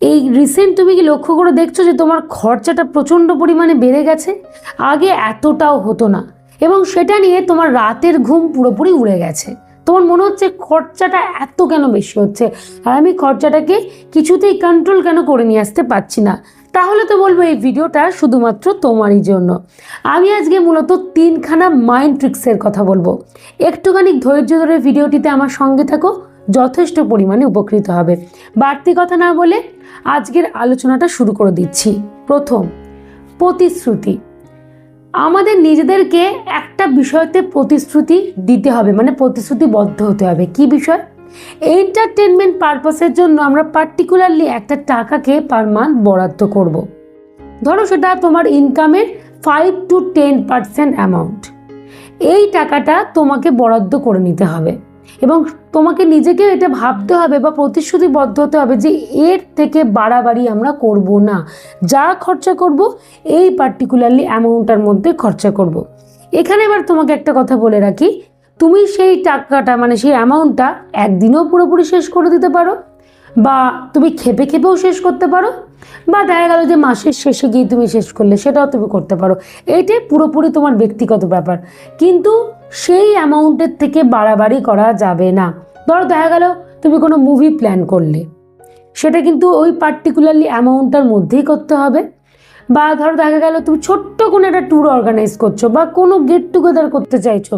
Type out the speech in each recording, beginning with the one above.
এই রিসেন্ট তুমি কি লক্ষ্য করে দেখছো যে তোমার খরচাটা প্রচণ্ড পরিমাণে বেড়ে গেছে? আগে এতটাও হতো না, এবং সেটা নিয়ে তোমার রাতের ঘুম পুরোপুরি উড়ে গেছে। তোমার মনে হচ্ছে খরচাটা এত কেন বেশি হচ্ছে, আর আমি খরচাটাকে কিছুতেই কন্ট্রোল কেন করে নিয়ে আসতে পারছি না। তাহলে তো বলবো এই ভিডিওটা শুধুমাত্র তোমারই জন্য। আমি আজকে মূলত 3খানা মাইন্ড ট্রিক্সের কথা বলবো। একটুখানি ধৈর্য ধরে ভিডিওটিতে আমার সঙ্গে থাকো, যথেষ্ট পরিমাণে উপকৃত হবে। বাড়তি কথা না বলে আজকের আলোচনাটা শুরু করে দিচ্ছি। প্রথম, প্রতিশ্রুতি। আমাদের নিজেদেরকে একটা বিষয়তে প্রতিশ্রুতি দিতে হবে, মানে প্রতিশ্রুতিবদ্ধ হতে হবে। কি বিষয়? এন্টারটেনমেন্ট পারপাসের জন্য আমরা পার্টিকুলারলি একটা টাকাকে পার মান্থ বরাদ্দ করব। ধরো সেটা তোমার ইনকামের 5 to 10% অ্যামাউন্ট। এই টাকাটা তোমাকে বরাদ্দ করে নিতে হবে, এবং তোমাকে নিজেকে এটা ভাবতে হবে বা প্রতিশ্রুতিবদ্ধ হতে হবে যে এর থেকে বাড়াবাড়ি আমরা করব না। যা খরচা করব এই পার্টিকুলারলি অ্যামাউন্টটার মধ্যে খরচা করব। এখানে এবার তোমাকে একটা কথা বলে রাখি, তুমি সেই টাকাটা মানে সেই অ্যামাউন্টটা একদিনেও পুরোপুরি শেষ করে দিতে পারো, বা তুমি খেপে খেপেও শেষ করতে পারো, বা দেখা গেল যে মাসের শেষে গিয়ে তুমি শেষ করলে, সেটাও তুমি করতে পারো। এইটাই পুরোপুরি তোমার ব্যক্তিগত ব্যাপার, কিন্তু সেই অ্যামাউন্টের থেকে বাড়াবাড়ি করা যাবে না। ধরো দেখা গেল তুমি কোনো মুভি প্ল্যান করলে, সেটা কিন্তু ওই পার্টিকুলারলি অ্যামাউন্টটার মধ্যেই করতে হবে। বা ধরো দেখা গেল তুমি ছোট্ট কোনো একটা ট্যুর অর্গানাইজ করছো, বা কোনো গেট টুগেদার করতে চাইছো,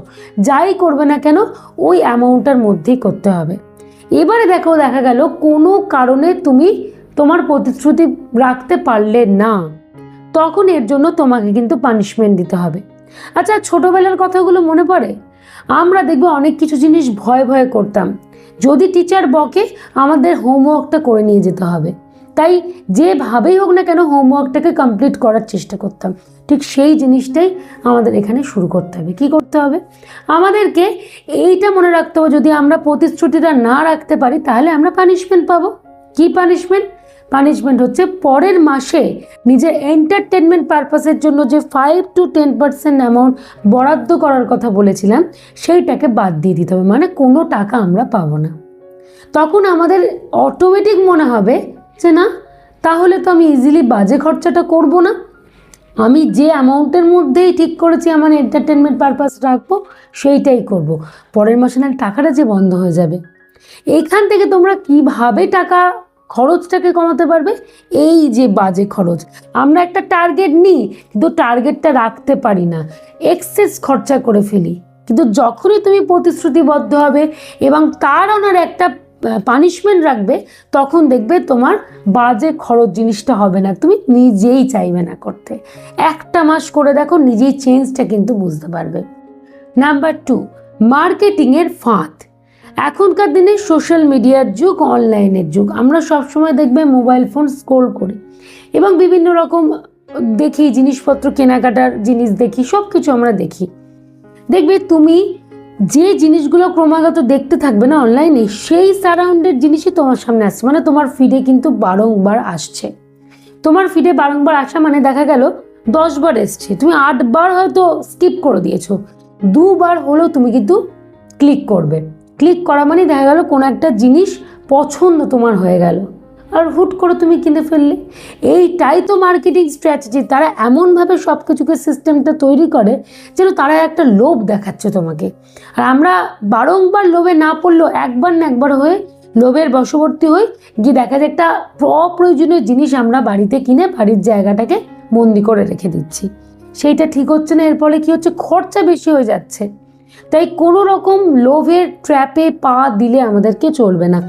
যাই করবে না কেন ওই অ্যামাউন্টটার মধ্যেই করতে হবে। এবারে দেখা গেল কোনো কারণে তুমি তোমার প্রতিশ্রুতি রাখতে পারলে না, তখন এর জন্য তোমাকে কিন্তু পানিশমেন্ট দিতে হবে। আচ্ছা, ছোটবেলার কথাগুলো মনে পড়ে? আমরা দেখবো অনেক কিছু জিনিস ভয়ে ভয়ে করতাম। যদি টিচার বকে, আমাদের হোমওয়ার্কটা করে নিয়ে যেতে হবে, তাই যেভাবেই হোক না কেন হোমওয়ার্কটাকে কমপ্লিট করার চেষ্টা করতাম। ঠিক সেই জিনিসটাই আমাদের এখানে শুরু করতে হবে। কি করতে হবে? আমাদেরকে এইটা মনে রাখতে হবে, যদি আমরা প্রতিশ্রুতিটা না রাখতে পারি তাহলে আমরা পানিশমেন্ট পাবো। কি পানিশমেন্ট? পানিশমেন্ট হচ্ছে পরের মাসে নিজের এন্টারটেনমেন্ট পারপাসের জন্য যে 5 to 10% অ্যামাউন্ট বরাদ্দ করার কথা বলেছিলাম, সেইটাকে বাদ দিয়ে দিতে হবে, মানে কোনো টাকা আমরা পাবো না। তখন আমাদের অটোমেটিক মনে হবে যে না, তাহলে তো আমি ইজিলি বাজে খরচাটা করব না, আমি যে অ্যামাউন্টের মধ্যেই ঠিক করেছি আমার এন্টারটেনমেন্ট পারপাস রাখবো সেইটাই করব। পরের মাসে না টাকাটা যে বন্ধ হয়ে যাবে। এইখান থেকে তোমরা কিভাবে টাকা খরচটাকে কমাতে পারবে? এই যে বাজে খরচ, আমরা একটা টার্গেট নিই কিন্তু টার্গেটটা রাখতে পারি না, এক্সেস খরচা করে ফেলি। কিন্তু যখনই তুমি প্রতিশ্রুতিবদ্ধ হবে এবং তার অনার একটা পানিশমেন্ট রাখবে, তখন দেখবে তোমার বাজে খরচ জিনিসটা হবে না, তুমি নিজেই চাইবে না করতে। একটা মাস করে দেখো, নিজেই চেঞ্জটা কিন্তু বুঝতে পারবে। নাম্বার 2, মার্কেটিংয়ের ফাঁদ। এখনকার দিনে সোশ্যাল মিডিয়ার যুগ, অনলাইনের যুগ। আমরা সবসময় দেখবে মোবাইল ফোন স্ক্রোল করি এবং বিভিন্ন রকম দেখি জিনিসপত্র, কেনাকাটার জিনিস দেখি, সব কিছু আমরা দেখি। দেখবে তুমি যে জিনিসগুলো ক্রমাগত দেখতে থাকবে না অনলাইনে, সেই সারাউন্ডের জিনিসই তোমার সামনে আসছে, মানে তোমার ফিডে কিন্তু বারংবার আসছে। তোমার ফিডে বারংবার আসা মানে দেখা গেল 10 বার এসছে, তুমি 8 বার হয়তো স্কিপ করে দিয়েছো, 2 বার হলেও তুমি কিন্তু ক্লিক করবে। ক্লিক করা মানে দেখা গেল কোনো একটা জিনিস পছন্দ তোমার হয়ে গেল, আর হুট করে তুমি কিনে ফেললে। এইটাই তো মার্কেটিং স্ট্র্যাটেজি। তারা এমনভাবে সব কিছুকে সিস্টেমটা তৈরি করে যেন তারা একটা লোভ দেখাচ্ছে তোমাকে। আর আমরা বারংবার লোভে না পড়লেও একবার না একবার হয়ে লোভের বশবর্তী হই, গিয়ে দেখা যায় একটা অপ্রয়োজনীয় জিনিস আমরা বাড়িতে কিনে বাড়ির জায়গাটাকে বন্দি করে রেখে দিচ্ছি। সেইটা ঠিক হচ্ছে না, এর ফলে কি হচ্ছে? খরচা বেশি হয়ে যাচ্ছে। তাই কোনো রকম লোভের ট্র্যাপে পা দিলে আমাদেরকে চলবে না।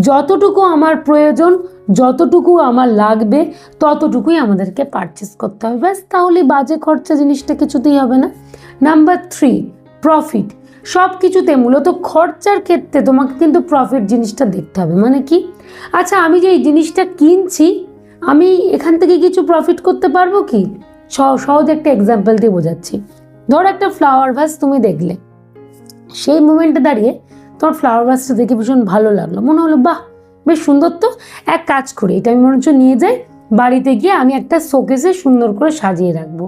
যতটুকু আমার প্রয়োজন, যতটুকু আমার লাগবে, ততটুকুই আমাদেরকে পারচেস করতে হবে, ব্যাস। তাহলে বাজে খরচা জিনিসটা কিছুতেই হবে না। Number 3, profit. সব কিছুতে মূলত খরচার ক্ষেত্রে তোমাকে কিন্তু প্রফিট জিনিসটা দেখতে হবে। মানে কি? আচ্ছা, আমি যে এই জিনিসটা কিনছি, আমি এখান থেকে কিছু প্রফিট করতে পারবো কি? সহজ একটা এক্সাম্পল দিয়ে বোঝাচ্ছি। ধরো একটা ফ্লাওয়ার ভাস তুমি দেখলে, সেই মোমেন্টে দাঁড়িয়ে তোমার ফ্লাওয়ার ভাসটা দেখে ভীষণ ভালো লাগলো, মনে হলো বাহ বেশ সুন্দর, তো এক কাজ করি, এটা আমি মনে হচ্ছে নিয়ে যাই, বাড়িতে গিয়ে আমি একটা শোকেসে সুন্দর করে সাজিয়ে রাখবো।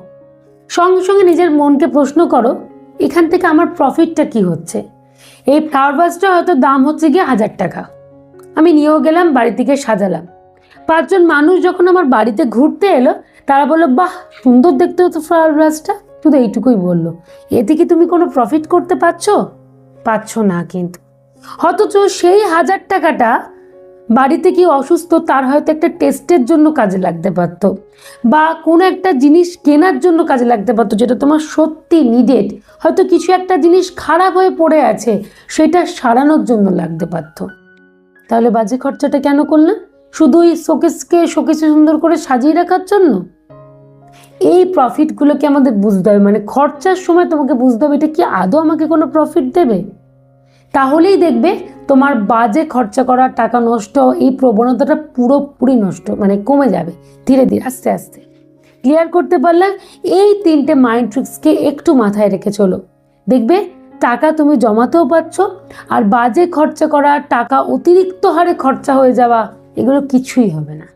সঙ্গে সঙ্গে নিজের মনকে প্রশ্ন করো, এখান থেকে আমার প্রফিটটা কি হচ্ছে? এই ফ্লাওয়ার ভাসটা হয়তো দাম হচ্ছে গিয়ে 1000 টাকা, আমি নিয়েও গেলাম, বাড়ি থেকে সাজালাম, 5জন মানুষ যখন আমার বাড়িতে ঘুরতে এলো, তারা বললো, বাহ সুন্দর দেখতে হতো ফ্লাওয়ার ভাসটা, শুধু এইটুকুই বললো। এতে কি তুমি কোনো প্রফিট করতে পারছো না কিন্তু। অথচ সেই 1000 টাকাটা বাড়িতে কি অসুস্থ, তার হয়তো একটা টেস্টের জন্য কাজে লাগতে পারত, বা কোনো একটা জিনিস কেনার জন্য কাজে লাগতে পারতো যেটা তোমার সত্যি নিডেড। হয়তো কিছু একটা জিনিস খারাপ হয়ে পড়ে আছে, সেটা সারানোর জন্য লাগতে পারতো। তাহলে বাজে খরচাটা কেন করলে? শুধু ওই শোকেসে সুন্দর করে সাজিয়ে রাখার জন্য? এই প্রফিটগুলোকে আমাদের বুঝতে হবে, মানে খরচার সময় তোমাকে বুঝতে হবে এটা কি আদৌ আমাকে কোনো প্রফিট দেবে। তাহলেই দেখবে তোমার বাজে খরচা করা, টাকা নষ্ট, এই প্রবণতাটা পুরোপুরি নষ্ট, মানে কমে যাবে ধীরে ধীরে, আস্তে আস্তে। ক্লিয়ার করতে পারলে? এই 3টে মাইন্ড ট্রিক্সকে একটু মাথায় রেখে চলো, দেখবে টাকা তুমি জমাতেও পারছো, আর বাজে খরচা করা, টাকা অতিরিক্ত হারে খরচা হয়ে যাওয়া, এগুলো কিছুই হবে না।